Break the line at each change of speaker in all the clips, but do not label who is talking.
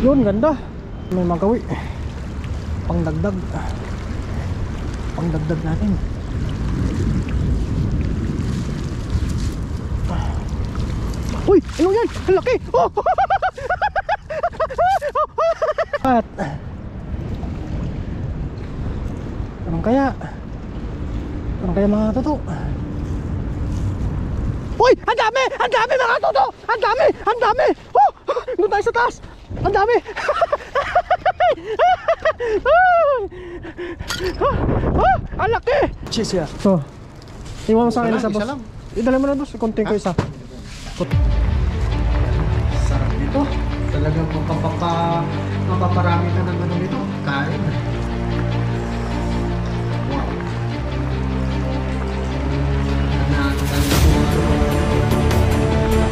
Yun, ganda. May magawi. Pangdagdag natin. Uy! Ano yan? Ang laki! Oh! At Anong kaya mga toto? Uy! Ang dami! Ang dami mga toto! Ang dami! Ang dami! Oh! Doon tayo sa taas! Ang dami! Ang laki!
Cheers ya.
So, iwan mo sa akin
Isa
isa boss.
lang.
Idala mo na boss, konting ko isa.
Sarap nito. Talagang mapaparami ka ng ano nito. Kain. Wow.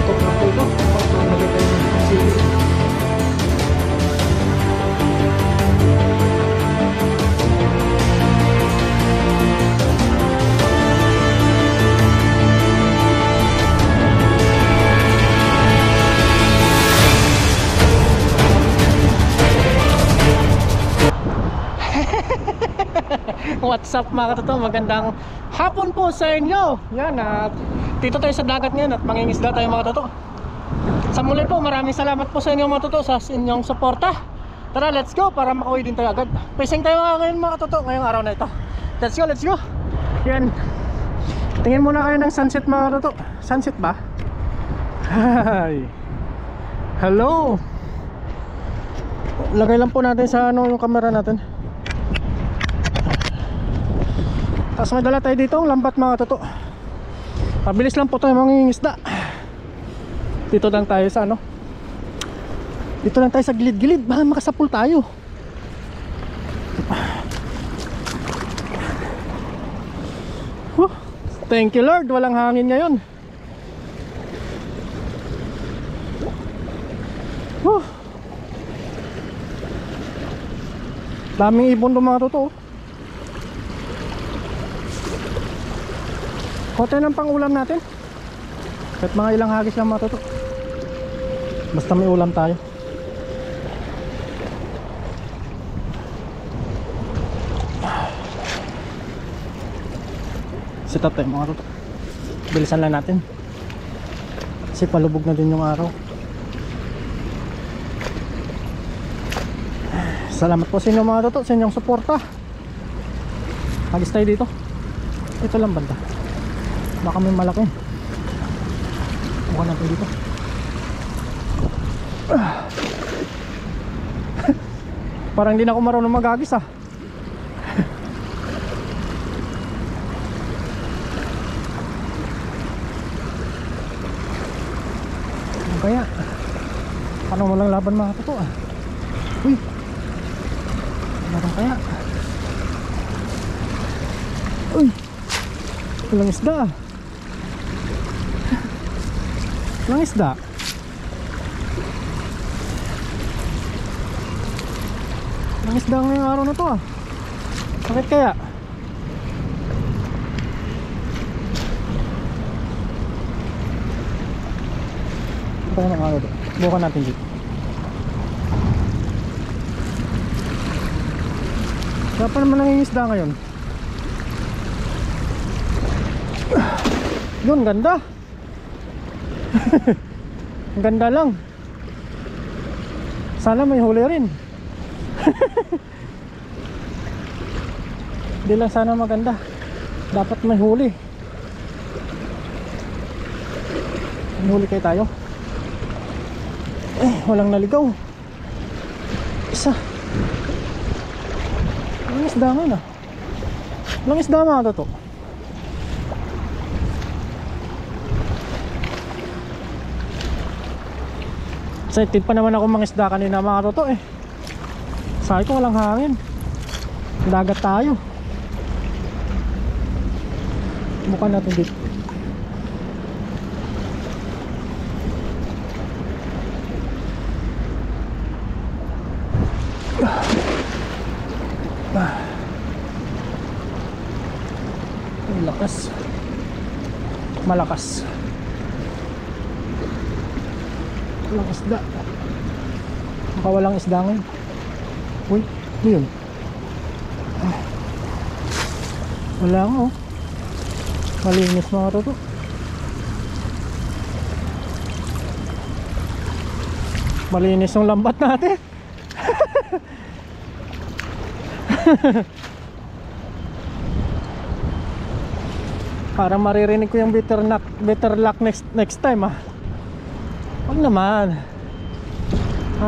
Top na po ito. Lagay tayo ng sili.
What's up mga katoto, magandang hapon po sa inyo. Yan at dito tayo sa dagat ngayon at mangingisda tayo mga katoto. Sa muli po, maraming salamat po sa inyo mga katoto sa inyong suporta. Tara, let's go para makauwi din tayo agad. Fishing tayo ngayon mga katoto ngayong araw na ito. Let's go. Yan. Tingin muna kayo ng sunset mga katoto. Sunset ba? Hi. Hello. Lagay lang po natin sa yung camera natin. Tapos may dala tayo dito, lambat mga toto. Pabilis lang po tayo mangingisda. Dito lang tayo sa dito lang tayo sa gilid-gilid, baka makasapul tayo. Thank you Lord, walang hangin ngayon. Daming ibon doon mga toto. Kote ng pang ulam natin. Kahit mga ilang hagis lang matuto. Basta may ulam tayo. Sit up tayo mga tuto. Bilisan lang natin kasi palubog na din yung araw. Salamat po sa inyo mga tuto, sa inyong suporta. Hagis tayo dito. Ito lang banda. Baka may malaki. Bukan natin dito. Parang hindi na ako marunong mag-agis ah. Ano kaya? Paano mo lang laban mga toto ah? Uy! Ano kaya? Uy! Walang isda ah. Walang isda. Walang isda ngayong araw na to ah. Bakit kaya? Ito na mga ito. Bukan natin dito. Kaya pa naman nangingisda ngayon. Yun, ganda. Ganda lang. Sana may huli rin. Hindi lang sana maganda, dapat may huli. May huli kayo tayo. Walang naligaw. Isa. Walang isda ngayon ah. Walang isda mga toto. Excited pa naman ako mangisda kanina mga toto eh. Sabi ko walang hangin. Dagat tayo. Bukan natin dito. Lakas. Malakas. Walang isda. Baka walang isda ngayon. Uy, ano yun? Wala nga oh. Malinis mga toto. Malinis yung lambat natin. Para maririnig ko yung better luck next time ah. Wag naman.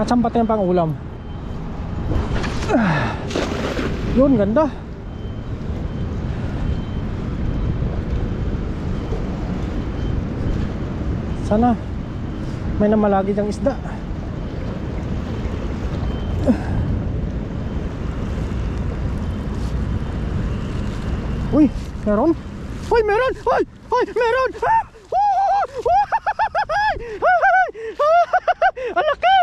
Sampat yung pang ulam. Yun, ganda. Sana may namalagi dyang isda. Uy, meron? Uy, meron! Uy! Uy, meron! Ah! Ang laki!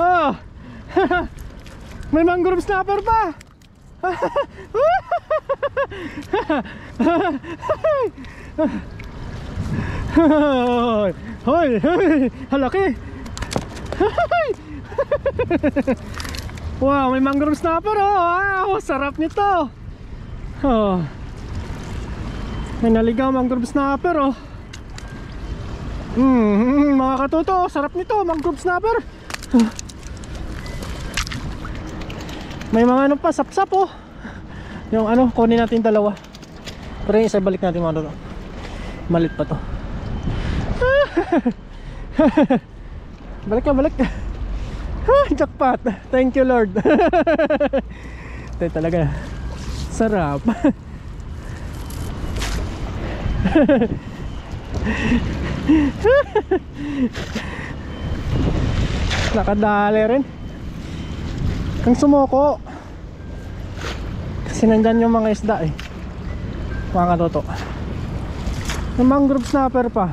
Ah! May mangrove snapper pa! Hoy! Hoy! Ang laki! Wow, may mangrove snapper oh! Wow, sarap nito! Oh. May naligaw mangrove snapper oh. Mga katoto, sarap nito mangrove snapper. May mga ano pa, sapsap oh. Yung ano, kunin natin dalawa. Pero yung isa balik natin mga katoto. Malit pa to. Balik ka, balik ka. Jackpot. Thank you Lord. Ito talaga sarap. Nakadali rin. Ang sumuko kasi nandyan yung mga isda eh. Mga katoto. Yung mangrove snapper pa.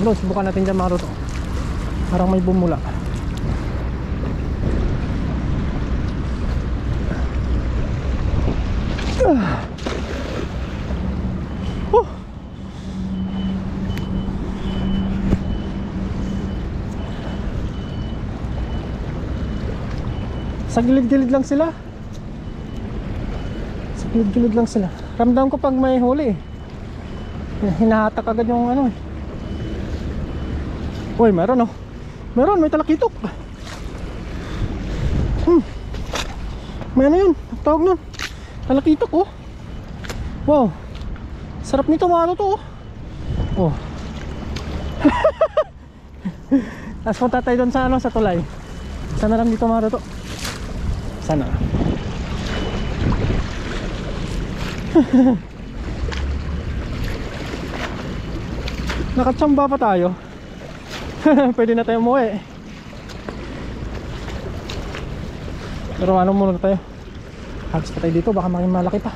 Bro, subukan natin dyan mga katoto. Parang may bumula. Sa gilid-gilid lang sila. Sa gilid-gilid lang sila. Ramdam ko pag may huli eh. Hinahatak agad yung ano eh. Uy, meron oh. Meron, may talakitok. May ano yun, tawag nun. Talakitok oh. Wow. Sarap nito mga to oh. Oh. Tapos punta tayo doon sa ano, sa tulay. Sana lang dito mga to. Sana. Nakatsamba pa tayo. Pwede na tayo umuwi. Pero ano muna tayo. Hagis pa tayo dito, baka maging malaki pa.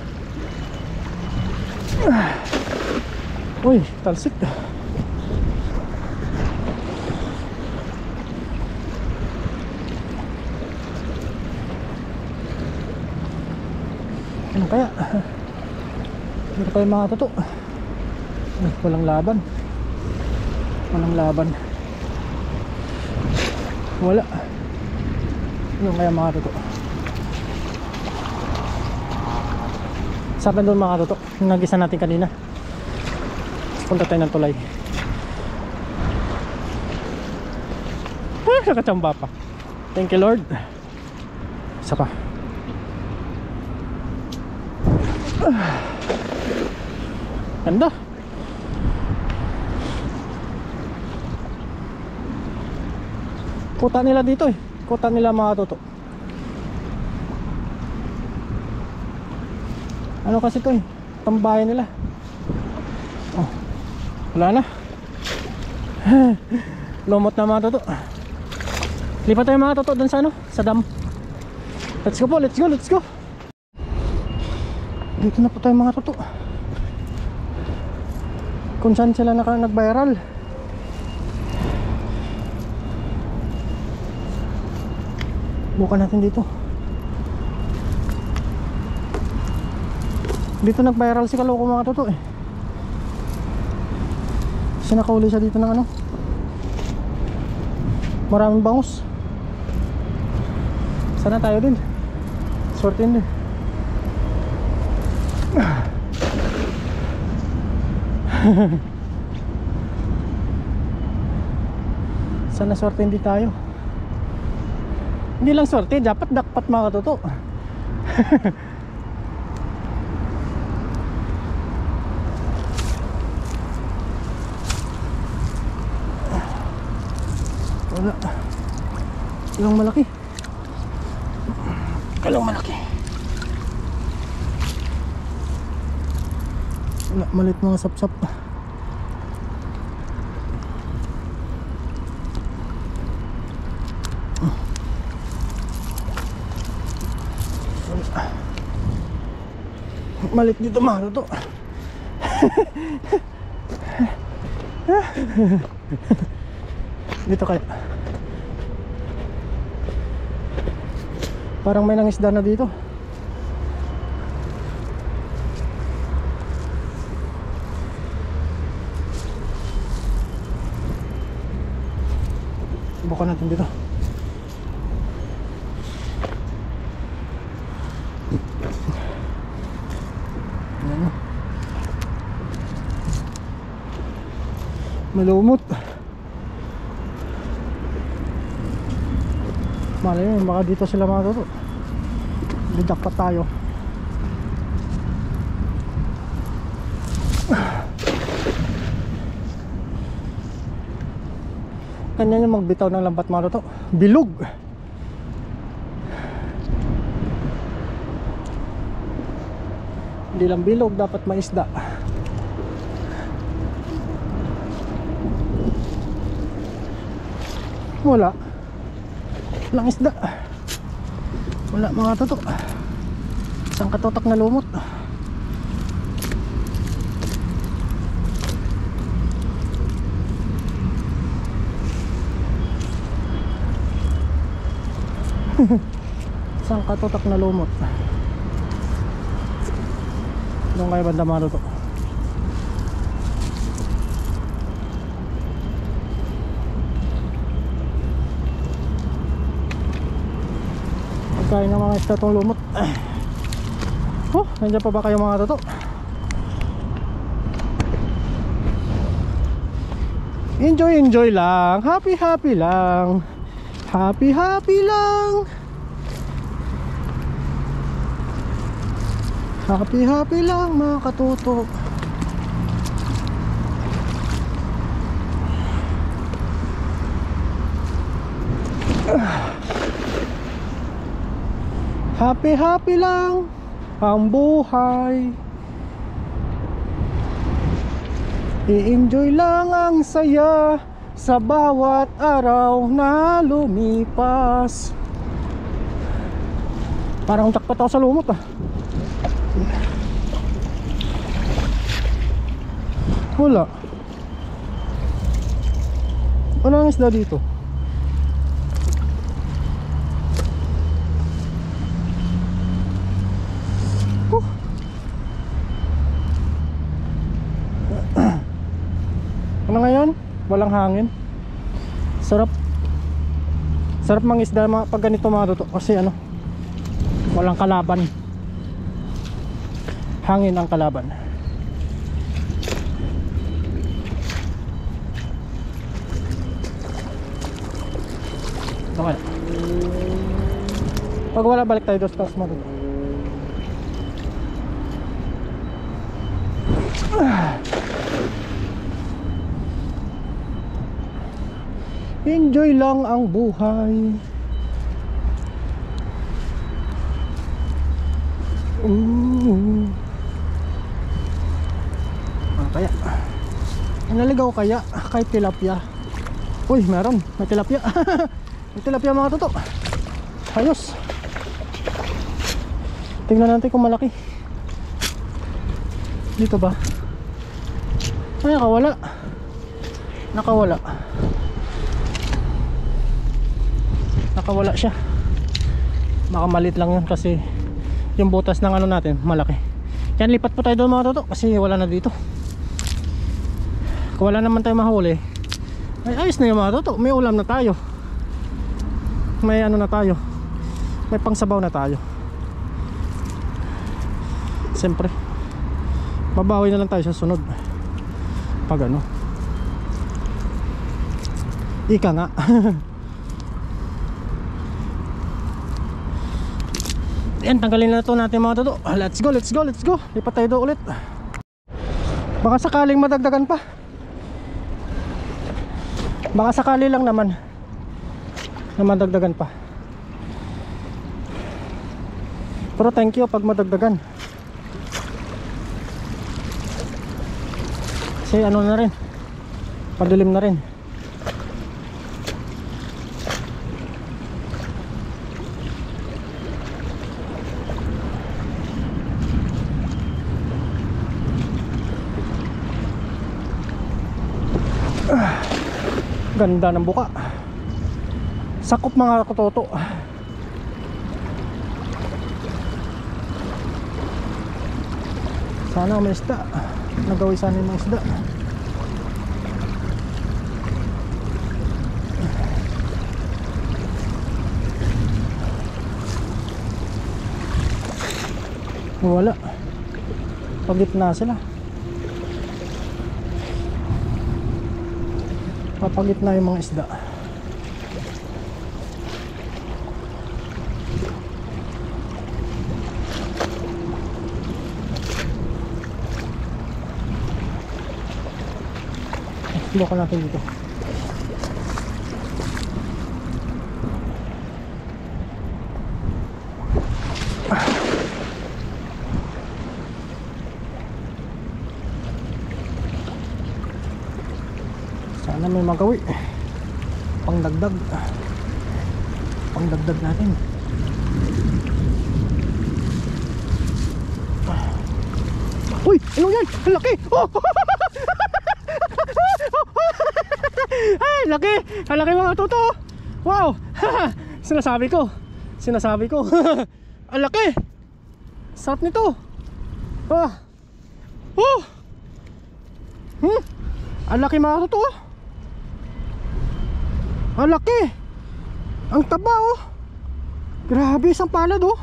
Uy, talsik. Ano kaya? Dito tayo mga toto. Walang laban. Walang laban. Wala. Yung kaya mga toto. Sabi doon mga toto, yung nagisa natin kanina. Punta tayo ng tulay. Nakachamba pa. Thank you Lord. Isa pa. Ganda. Kuta nila dito eh. Kuta nila mga toto. Ano kasi to eh, tambayan nila. Oh, wala na. Lumot na mga toto. Lipat tayo mga toto dun sa ano, sa dam. Let's go po, let's go, let's go. Dito na po tayo mga toto. Kung saan sila nag-viral. Bukan natin dito. Dito nag-viral si Kaloko mga toto eh. Kasi nakahuli siya dito ng ano, Maraming bangus. Sana tayo din. Sortin din. Sana sortin din tayo. Hindi lang sorte, dapat dakpat mga katoto. Wala. Walang malaki. Walang malaki. Wala, malit mga sapsap. Malit dito mga katoto. Dito kaya. Parang may nangisda na dito. Subukan natin dito. Ayan. Malumot. Malay mo, baka dito sila mga toto. Didakpat tayo. Kanya niya magbitaw ng lambat mga toto. Bilog. Hindi lang bilog, dapat maisda. Wala. Walang isda. Wala mga toto. Isang katotak na lumot. Isang katotak na lumot. Doon kayo banda mga toto. Kain ng mga isda tong lumot. Oh, nandiyan pa ba kayo mga toto? Enjoy lang. Happy lang. Happy lang. Happy lang mga katoto. Happy lang ang buhay. I-enjoy lang ang saya sa bawat araw na lumipas. Parang jackpot ako sa lumot ah. Wala. Walang isda dito. Ano ngayon? Walang hangin. Sarap. Sarap mangisda pag ganito mga toto. Kasi ano, walang kalaban. Hangin ang kalaban. Okay. Pag wala, balik tayo doon sa taas mga toto. Enjoy lang ang buhay. Kaya naligaw kaya kahit tilapia. Uy, meron, may tilapia. May tilapia mga toto. Ayos. Tingnan natin kung malaki. Dito ba? Ay, nakawala. Nakawala siya. Makamalit lang yun kasi yung butas ng ano natin malaki. Yan, lipat po tayo doon mga toto kasi wala na dito. Kung wala naman tayo mahuli, ay ayos na yung mga toto, may ulam na tayo. may ano na tayo, may pangsabaw na tayo. Siyempre babawi na lang tayo sa sunod pag ano, ika nga. Yan, tanggalin na ito natin mga toto. Let's go, let's go, let's go. Lipat tayo doon ulit. Baka sakaling madagdagan pa. Baka sakali lang naman na madagdagan pa. Pero thank you pag madagdagan. Kasi ano na rin, padilim na rin. Ganda ng buka. Sakop mga katoto. Sana may isda. Nagawi sana yung mga isda. Wala. Pagit na sila. Papagit na yung mga isda. Subukan natin dito. Sana may magawi. Pangdagdag natin. Uy! Ano yan? Ang laki! Oh! Ay! Laki! Ang laki mga toto! Wow! Sinasabi ko! Ang laki! Sarap nito! Ah! Oh! Ang laki mga toto! Ang laki! Ang taba oh! Grabe, isang palad oh!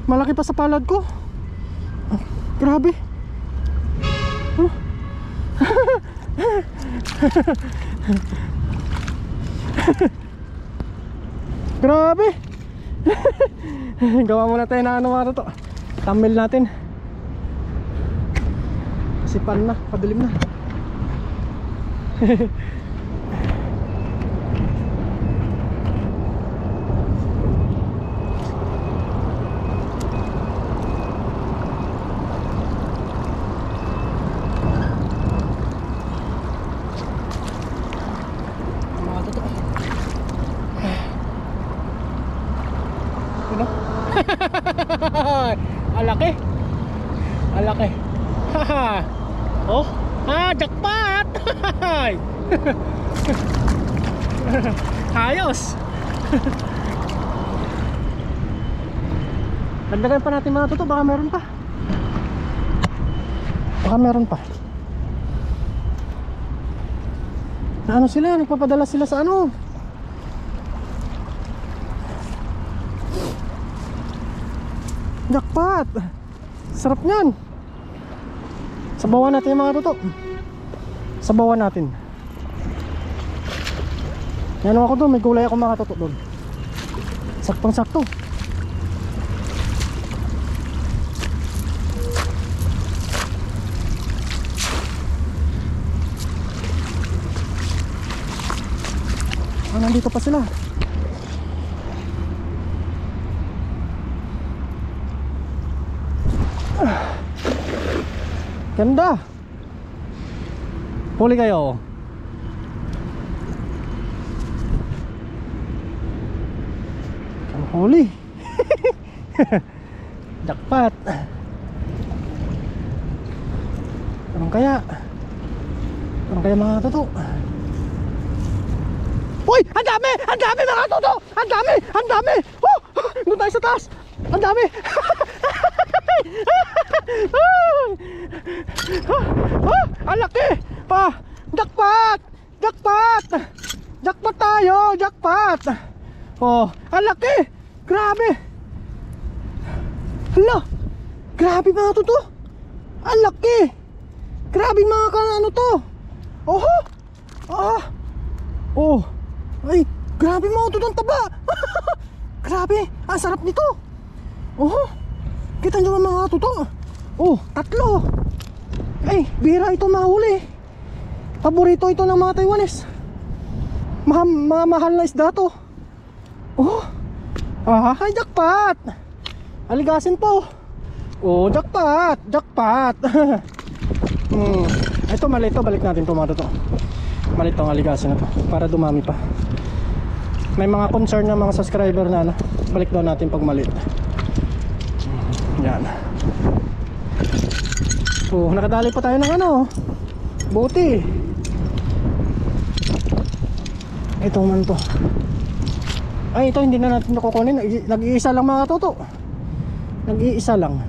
Malaki pa sa palad ko! Grabe! Grabe! Gawa muna tayo na ano mga toto. Thumbnail natin. Sipan na, padilim na. Ang laki. Ang laki. Oh, jackpot. Ayos. Dagdagan pa natin mga toto, baka meron pa. Na ano sila, nagpapadala sila sa ano. Jackpot! Sarap nyan. Sabawan natin yung mga toto. Sabawan natin. Yan ako doon, may gulay ako mga toto doon. Saktong sakto. Nandito pa sila. Ganda. Huli kayo. Ang huli. Jackpot. Anong kaya? Anong kaya mga toto? Uy! Ang dami! Ang dami mga toto! Ang dami! Ang dami! Oh! Doon tayo sa taas! Ang dami! Oh! Ang laki! Pa! Jackpot! Jackpot! Jackpot tayo! Jackpot! Oh, ang laki. Grabe. Hala. Grabe mga toto. Ang laki. Grabe mga ano to. Oh. Ah. Oh. Ay, grabe mga toto, ang taba. Grabe, ang sarap nito. Oh. Kita nyo mga toto. Oh, 3. Ay, bira ito mahuli. Paborito ito ng mga Taiwanese. Mga mahal na isda to. Oh. Ah, jackpot. Aligasin po. Oh, jackpot. Jackpot. Ito maliit to, balik natin to mga toto. Maliit tong aligasin na to para dumami pa. May mga concern na mga subscriber na ano, balik daw natin pag maliit. Yan. Oh, nakadali pa tayo ng ano, buti. Ito man to. Ay, ito hindi na natin nakukunin. Nag-iisa lang mga toto. Nag-iisa lang.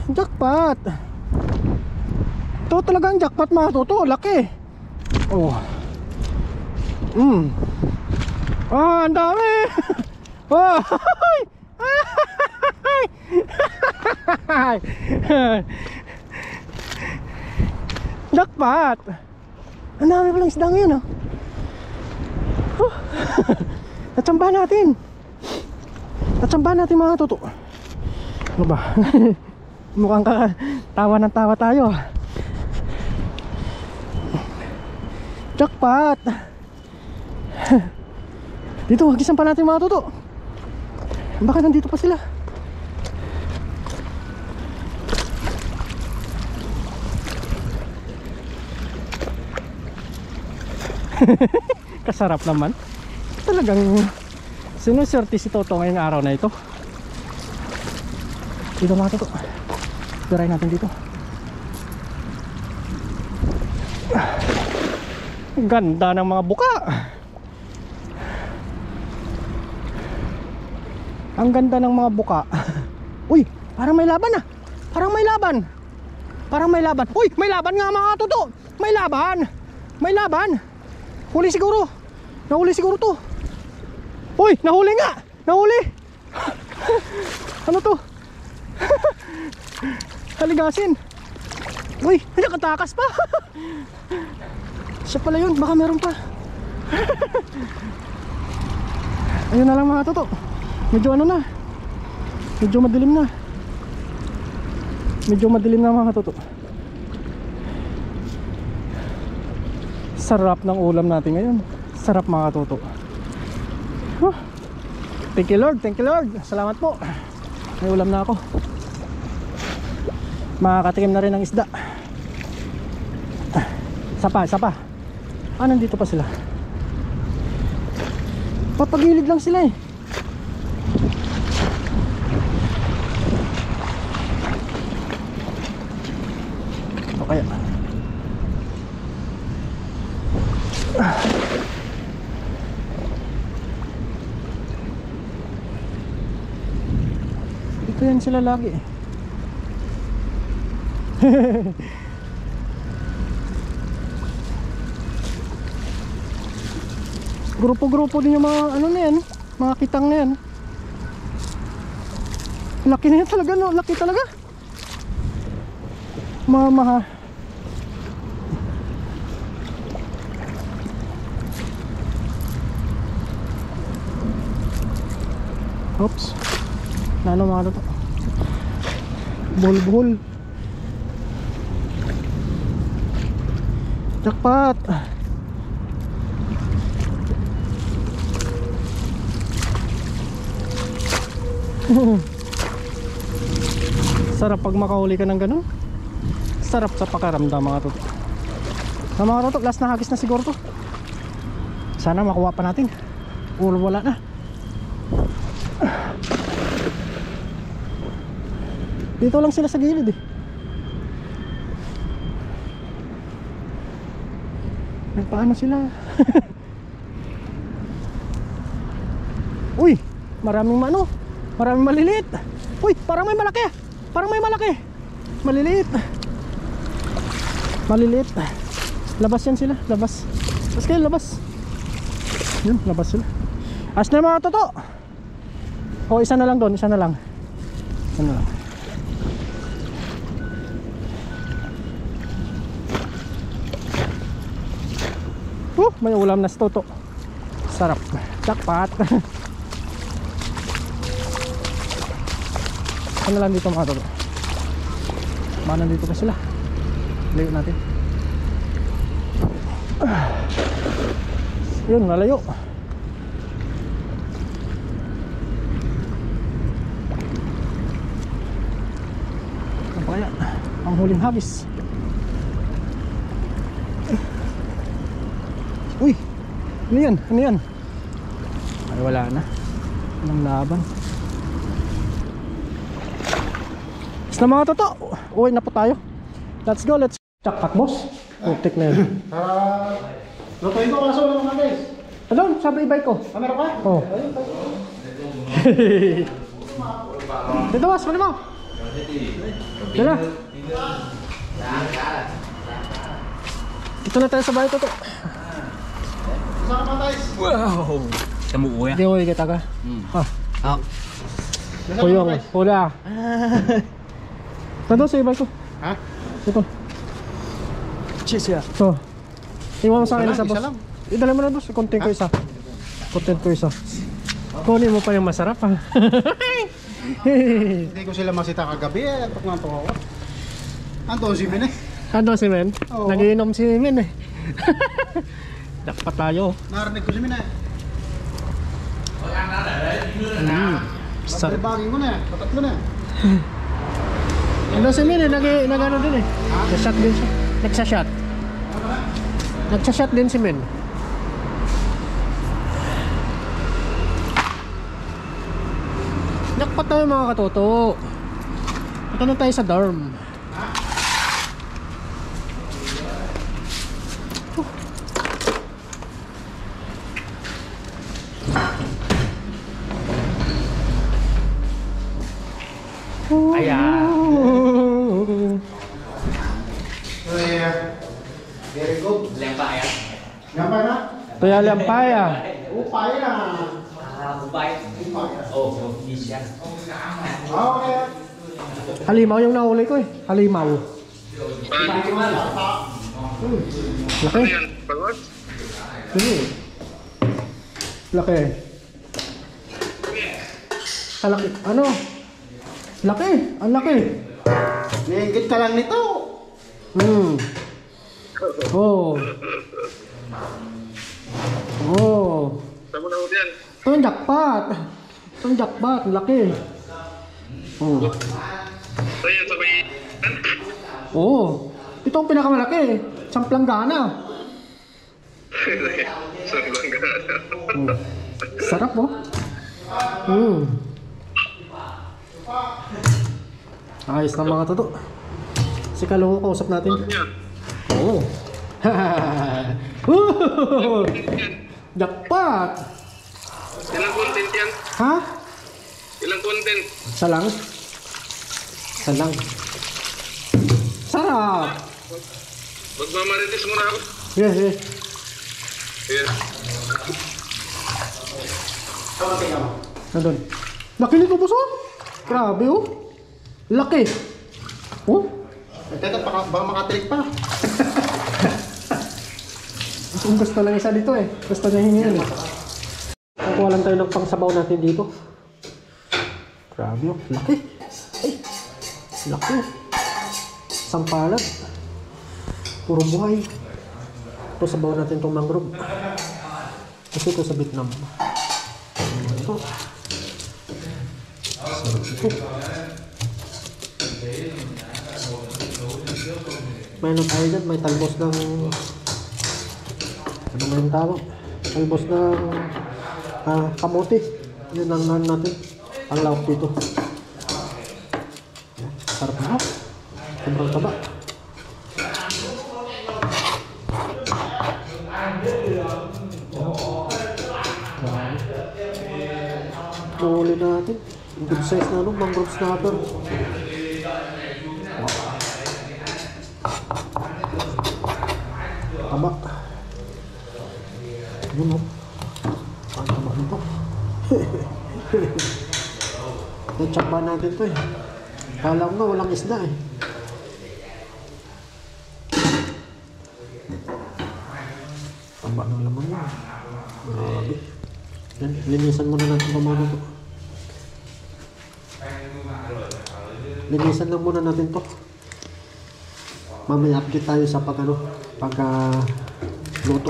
Jackpot. Ito talagang jackpot mga toto. Laki. Oh. Ang dami. Oh. Jackpot. Ang dami palang isda ngayon, oh. Natsambahan natin. Natsambahan natin mga toto. Ano ba? Mukhang tawa ng tawa tayo. Jackpot. Dito, hagisan pa natin mga toto. Baka nandito pa sila. Kasarap naman. Talagang sinuswerte si Toto ngayong araw na ito. Dito mga Toto, tirahin natin dito. Ganda ng mga buka. Ang ganda ng mga buka. Uy, parang may laban ah. Parang may laban. Parang may laban. Uy, may laban nga mga Toto. May laban. May laban. Huli siguro. Nahuli siguro to. Uy, nahuli nga. Nahuli. Ano to? Haligasin. Uy, nakatakas pa. Siya pala yun. Baka meron pa. Ayun na lang mga toto. Medyo ano na. Medyo madilim na. Medyo madilim na mga toto. Sarap ng ulam natin ngayon. Sarap mga toto. Thank you Lord, thank you Lord. Salamat po. May ulam na ako. Makakatikim na rin ng isda. Isa pa. Nandito pa sila. Papagilid lang sila eh. O kaya ito yan sila lagi. Grupo-grupo din yung mga ano na yan, mga kitang na yan. Laki na yan talaga, no? Laki talaga. Maha. Oops. Ano mga to? Buhol. Jackpot. Sarap pag makahuli ka ng ganun. Sarap sa pakaramdam mga toto. Na mga toto, last na hagis na siguro to. Sana makuha pa natin. Wala na. Dito lang sila sa gilid eh. Nagpaano sila? Uy, maraming maraming maliliit. Uy, parang may malaki. Maliliit. Labas yan sila, labas. Labas kayo, labas. Yun, labas sila. As na mga toto. O isa na lang doon, isa na lang. Isa na lang. May ulam na si Toto. Sarap. Jackpot. Ano lang dito mga toto? Mana dito pa sila. Layo natin. Yun, nalayo. Ano pa kaya? Ang huling hagis. Uy! Ano yan? Ano yan? Ay wala na. Anong laban? Basta mga toto, uwi na po tayo. Let's go, let's jackpot boss. Putik na yun.
Lutuin ko kaso lang mga guys.
Ano? Sabi i-bike ko.
Kamera pa?
Oo. Dito boss, mali mo. Dito. Dito na tayo sa bahay toto.
Saan ka guys?
Wow. Temu ya.
Hindi ko ikita ka. Ha.
Ah.
Kuyong. Hula. Nandun sa i-bike ko.
Ha?
Ito.
Cheers ya.
So. Iwan mo sa akin
Isa
isa
lang,
boss.
isa lang.
Idala mo na boss. Content ko isa. Content ko isa. Kunin mo pa yung masarap ha.
Hindi ko sila masita kagabi eh. Tok nga ako. Anton si Min eh.
Ano si Men?
Oo.
Nagiinom si Men eh. Dapat tayo.
Narinig ko si Min eh.
Sarap.
Bagay ko na eh. Tatatlo na eh.
Ano si Men eh, nag-ano din eh. Nag-shot din siya. Nagsa-shot. Nagsa-shot din si Men. Nakpat tayo mga katoto. Ito na tayo sa dorm.
Ayan.
Very good.
Lempa ya.
Gambar na?
Tuya Lampaya.
Upaya.
Upay. Oh, bisa.
Okay.
Halimaw yung nahuli ko eh. Halimaw. Laki. Sige. Laki. Laki. Ano? Laki. Ang laki.
Nainggit ka lang nito.
Oh. Oh.
Saan mo na ako dyan?
Ito yung jackpot. Ito yung jackpot. Ang laki. Oh.
So yan, sabay...
Oh. Ito ang pinakamalaki. Samplanggana.
Saan lang ka?
Oh. Sarap oh. Ayos na mga toto. Si Kalungo kausap natin.
Yan.
Oo. Woohoo! Jackpot!
Ilang content yan?
Ha?
Ilang content?
Isa lang? Isa lang. Sarap!
Magmamarites mo na ako.
Yes, yes.
Yes.
Nandun. Laki nito boss oh. Grabe oh. Laki. Oh.
Teka, baka makatilik pa.
Kung gusto lang isa dito eh. Gusto niya hingin eh. Kukuha lang tayo ng pangsabaw natin dito. Grabe oh. Laki. Ay. Laki oh. Isang palad. Puro buhay. Ito sabaw natin itong mangrove. Kasi ito sa Vietnam. Ito. Ito. May ano tayo dyan, may talbos ng ano ba yung tawag? Talbos ng kamote. Yun ang nan natin. Ang lawak dito. Sarap na. Sobrang taba. Nahuli natin. Good size na ano, mangrove snapper. Taba. Yun o. Ang taba nito.
Natsamba natin to eh. Kala ko nga walang isda eh. Tamba ng laman mo. Grabe. Yan, linisan muna natin pamano to. Linisan lang muna natin to. Mamaya update tayo sa pag luto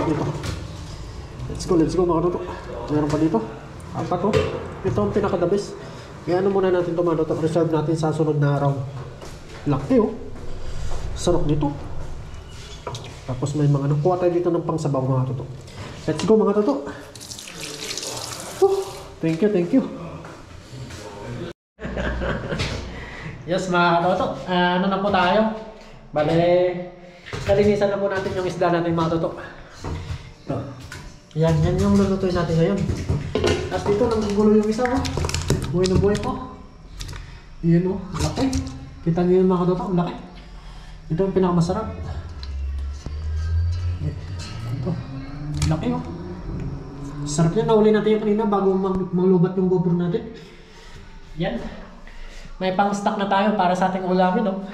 nito. Let's go mga luto. Meron pa dito. Apat to. Ito ang pinaka-the best. Kaya ano muna natin ito mga luto. Reserve natin sa sunod na araw. Laki oh. Sarap nito. Tapos may mga kuha tayo dito ng pangsabaw mga luto. Let's go mga luto. Thank you. Yes mga katoto, ano na po tayo? Bale, nalinisan na po natin yung isda natin mga toto. Ito. Yan yung lulutuin natin ngayon. Tapos dito nanggugulo yung isa mo. Buhay na buhay po. Yan o, laki. Kita nyo yung mga katoto, ang laki. Ito yung pinakamasarap. Ito, laki o. Sarap yan, nahuli natin yung kanina bago maglubat yung GoPro natin. Yan. May pang-stock na tayo para sa ating ulamin, no?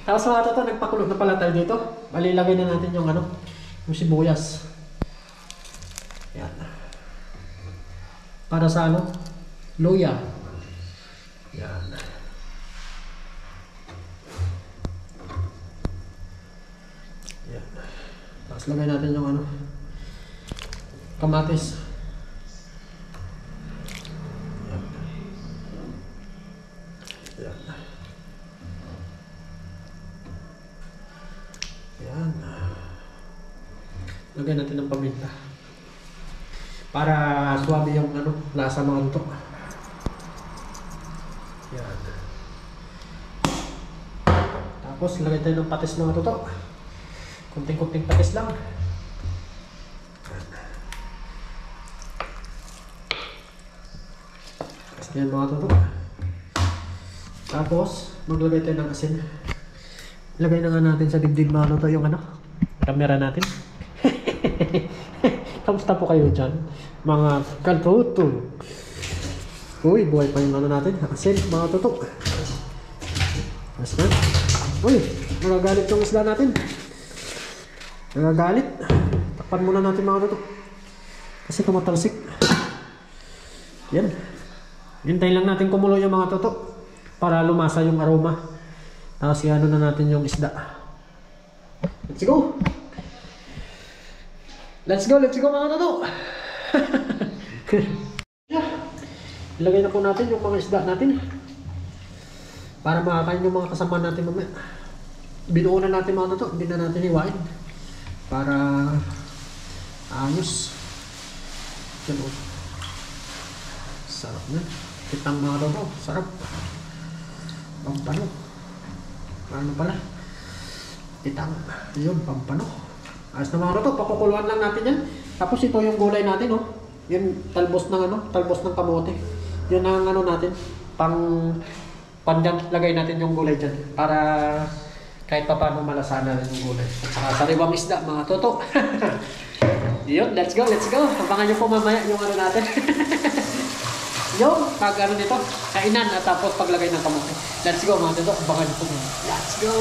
Tapos mga toto, nagpakulog na pala tayo dito. Balilagay na natin yung yung sibuyas. Yan. Para sa luya. Yan. Yan. Tapos lagay natin yung kamatis. Yan. Lagyan natin ng paminta. Para suwabe yung lasa mga luto. Yan. Tapos lagay tayo ng patis mga luto. Kunting-kunting patis lang. Yan mga luto. Tapos maglagay tayo ng asin. Lagay na nga natin sa dibdib mga luto yung camera natin. Kamusta po kayo dyan mga katuto? Uy, buhay pa yung natin. Asin mga tuto. Mas na. Uy, nagagalit yung isla natin. Nagagalit. Takpan muna natin mga tuto. Kasi tumatalsik. Yan. Hintayin lang natin kumulo yung mga tuto para lumasa yung aroma. Tapos i-ano na natin yung isda. Let's go! Let's go mga toto! Ilagay na po natin yung mga isda natin. Para makakain yung mga kasama natin mamaya. Binuo na natin mga toto, hindi na natin hiwain. Para ayos. Yan o. Sarap na. Kitang mga toto, sarap. Pampano. Ano pala? Kitang. Yun, pampano. Ayos na mga toto, pakukuluan lang natin yan. Tapos ito yung gulay natin, oh. Yun, talbos ng talbos ng kamote. Yun ang natin, pandyan, lagay natin yung gulay dyan. Para kahit pa paano malasana rin yung gulay. At saka sariwang isda, mga toto. Yun, let's go. Abangan nyo po mamaya yung natin. Yung pag nito, kainan at tapos paglagay ng kamote. Let's go mga toto, abangan nyo po. Let's go!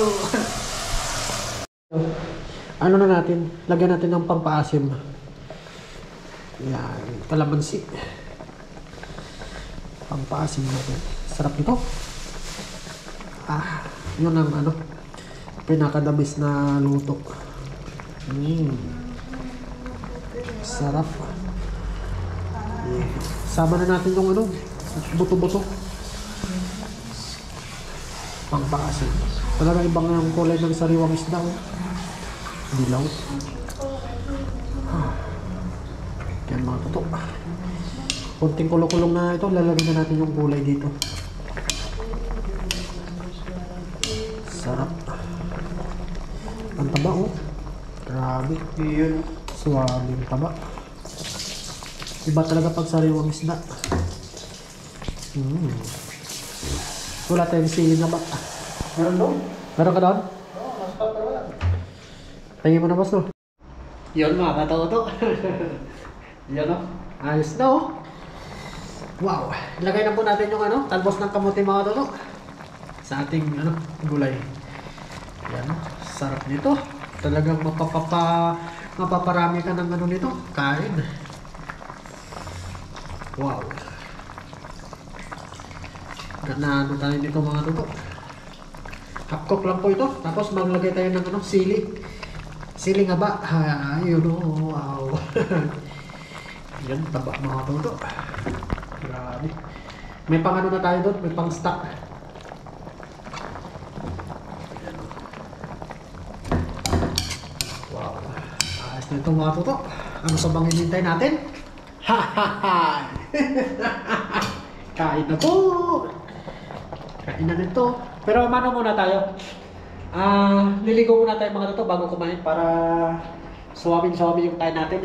Ano na natin? Lagyan natin ng pampaasim. Yan, kalamansi. Pampaasim natin. Sarap nito. Yun ang pinakadabis na luto. Sarap. Sama na natin yung buto-buto. Pampaasim. Talaga ibang yung kulay ng sariwang isda. Dilaw. Yan mga toto. Kunting kulong-kulong na ito, lalagyan na natin yung gulay dito. Sarap. Ang taba oh. Grabe. Yun. Suwabe yung taba. Iba talaga pag sariwang isda. Wala tayong sili na ba? Meron doon? Meron ka doon? Tingin mo na boss no? Yun mga katoto. Yan o. Ayos na o. Wow! Ilagay na po natin yung ano, talbos ng kamote mga toto. Sa ating ano, gulay. Yan, sarap nito. Talagang mapaparami ka ng ano nito, kain. Wow! Ganado tayo nito mga toto. Half-cook lang po ito. Tapos maglagay tayo ng ano, sili. Sili nga ba? Ayun o, wow. Yan, taba mga toto. Grabe. May pang ano na tayo doon, may pang stock. Wow. Ayos na ito mga toto. Ano sa bang hinintay natin? Ha ha ha! Kain na po! Kain na nito. Pero mano muna tayo. Niligo muna tayo mga toto bago kumain para suwabing-suwabi yung tayo natin.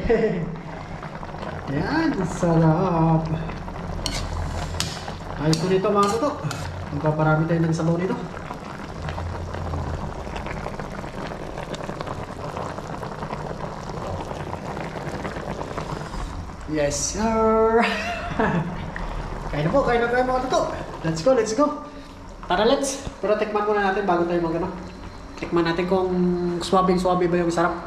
Yan, sarap. Ayos ko nito mga toto. Magpaparami tayo ng sabaw nito. Yes, sir. Kain na po, kain na tayo mga toto. Let's go, let's go. Tara, let's. Pero tikman muna natin bago tayo mag-ano. Tikman natin kung swabing-swabe ba yung sarap.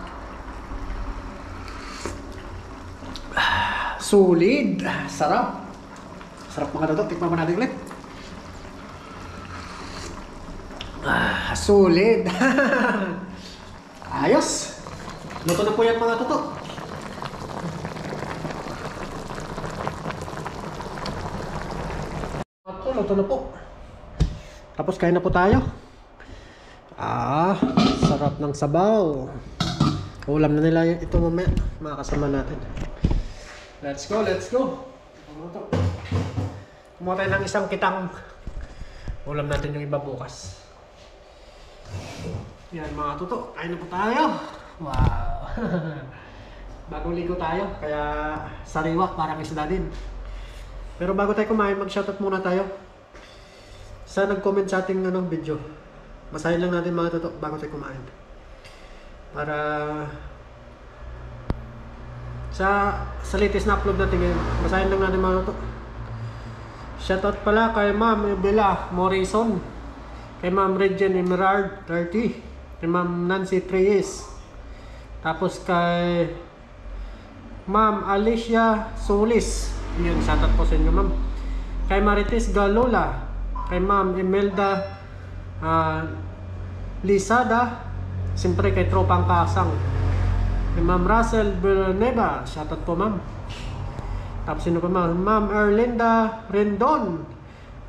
Solid. Sarap. Sarap mga toto. Tikman mo natin ulit. Solid. Ayos. Luto na po yan mga toto. Luto na po. Tapos kain na po tayo. Sarap ng sabaw. Ulam na nila ito mamaya. Mga kasama natin. Let's go, let's go. Kumuha tayo ng isang kitang. Ulam natin yung iba bukas. Yan mga tuto. Kain na po tayo. Wow. Bagong ligo tayo. Kaya sariwa parang isda din. Pero bago tayo kumain, mag-shoutout muna tayo. Sa nag-comment sa ating video. Basahin lang natin mga toto bago tayo kumain. Para sa latest na upload natin ngayon. Basahin lang natin mga toto. Shoutout pala kay Ma'am Bella Morrison. Kay Ma'am Regine Emerald 30. Kay Ma'am Nancy Treyes. Tapos kay Ma'am Alicia Solis. Yun, shoutout po sa inyo ma'am. Kay Marites Galola. Kay Ma'am Imelda Lisada. Siyempre kay Tropang Kasang. Kay Ma'am Russell Villanueva. Shoutout po ma'am. Tapos sino pa ma'am? Ma'am Erlinda Rendon.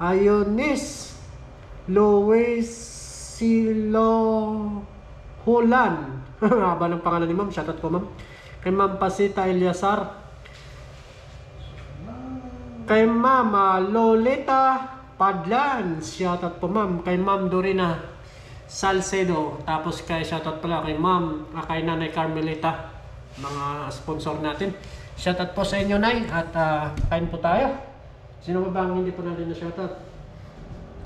Ayonis Louis Silo Holan. Haba ng pangalan ni ma'am. Shoutout po ma'am. Kay Ma'am Pasita Eliasar. Kay Ma'am Lolita Padlan, shoutout po ma'am. Kay Ma'am Dorina Salcedo. Tapos kay shoutout pala kay Ma'am, kay Nanay Carmelita, mga sponsor natin. Shoutout po sa inyo Nay. At kain po tayo. Sino ba bang hindi po natin na shoutout?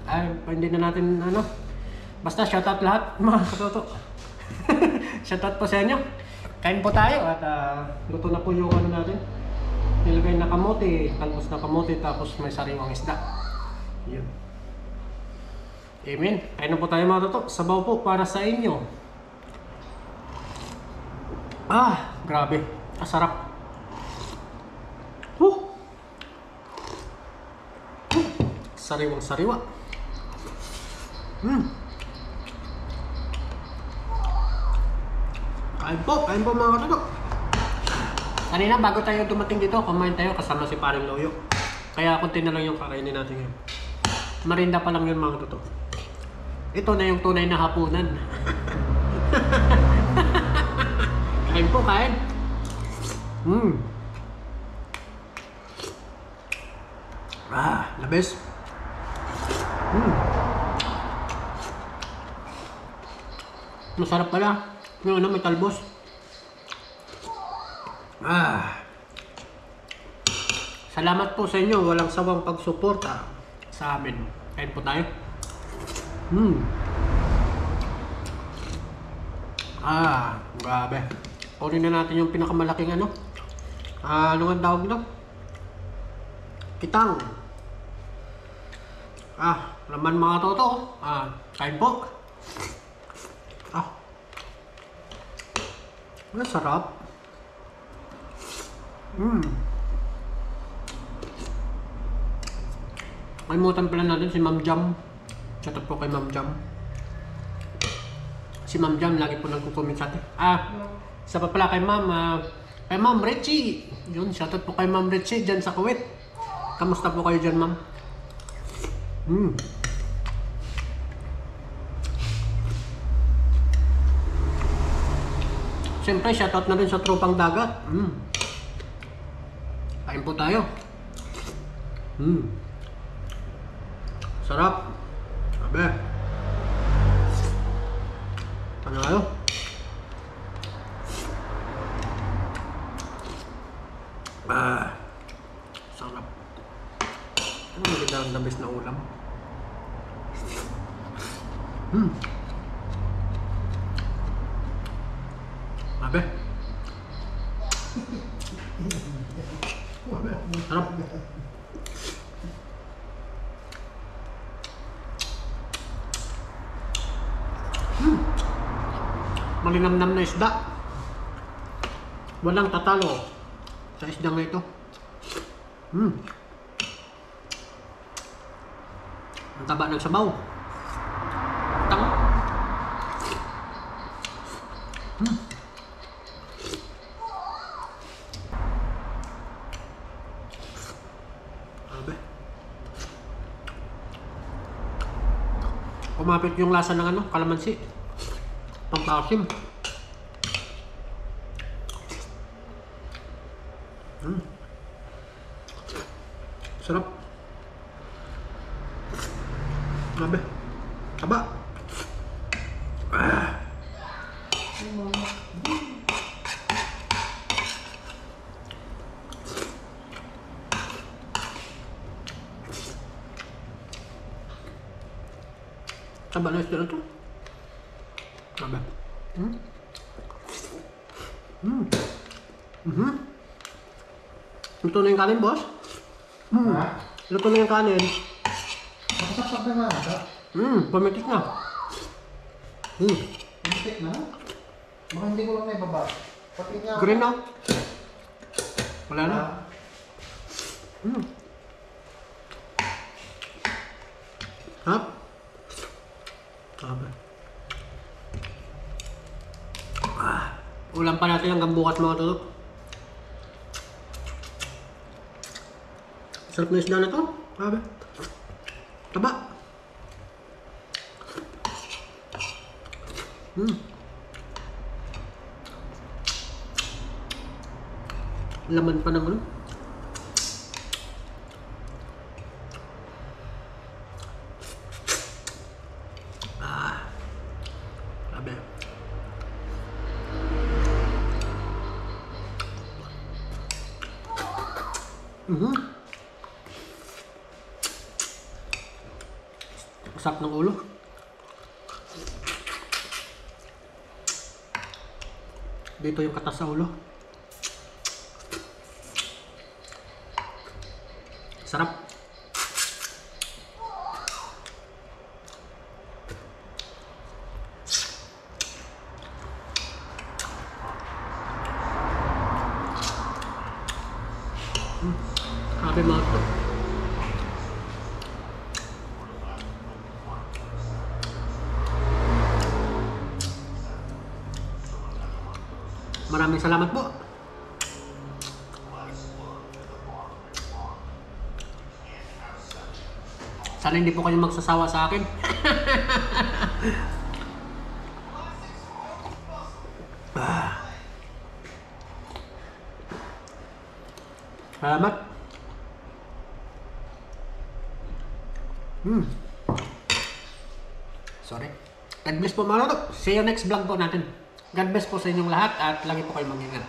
Ay, hindi na natin ano. Basta shoutout lahat mga katoto. Shoutout po sa inyo. Kain po tayo at luto na po yung ano natin. Nilagay na kamote, talbos na kamote, tapos may sariwang isda. Yun. Amen. Kain na po tayo mga toto. Sabaw po para sa inyo. Grabe. Sarap. Sariwang sariwa. Kain po mga toto. Kanina bago tayo dumating dito, kumain tayo kasama si Paring Loyo. Kaya konti na lang yung kakainin natin ngayon. Marinda pa lang yun mga toto. Ito na yung tunay na hapunan. Kain po, kain. The best. Masarap pala. Yung ano, may talbos. Salamat po sa inyo, walang sawang pagsuporta sa amin. Kain po tayo. Grabe. Kunin na natin yung pinakamalaking ano. Ano ang tawag nito?
kitang. Laman mga toto. Kain po. Sarap. Kalimutan pala natin si Ma'am Jam. Shout out po kay Ma'am Jam. Si Ma'am Jam lagi po nagko-comment sa atin. Isa pa pala kay Ma'am Richie. Yun, shout out po kay Ma'am Richie dyan sa Kuwait. Kamusta po kayo dyan, Ma'am? Siyempre, shout out na rin sa tropang dagat. Kain po tayo. Sarap. Sabi. Ano kayo? Sarap. Ano maganda ang labis na ulam? Sabi. Sarap. Malinamnam na isda. Walang tatalo sa isdang na ito. Ang taba ng sabaw. Tama. Abe. Kumapit yung lasa ng kalamansi. Pampasim. Sarap. Abe. Taba. Taba na isda na ito. Abe. Luto na yung kanin, boss? Luto na yung kanin.
Nakasaksak na nga ata.
Pamitik na.
Pumitik na? Baka hindi ko lang naibaba. Pati nga.
Green na. Wala na. Hap. Abe. Ulam pa natin hanggang bukas mga tutok. Sarap na isda na to. Abe. Taba. Laman pa naman. Abe. Sarap ng ulo. Dito yung katas sa ulo. Sarap. Sabi mga ito. Maraming salamat po. Sana hindi po kayo magsasawa sa akin. Salamat. Sorry. God bless po mga loto. See you next vlog po natin. God bless po sa inyong lahat at lagi po kayo mag-ingat.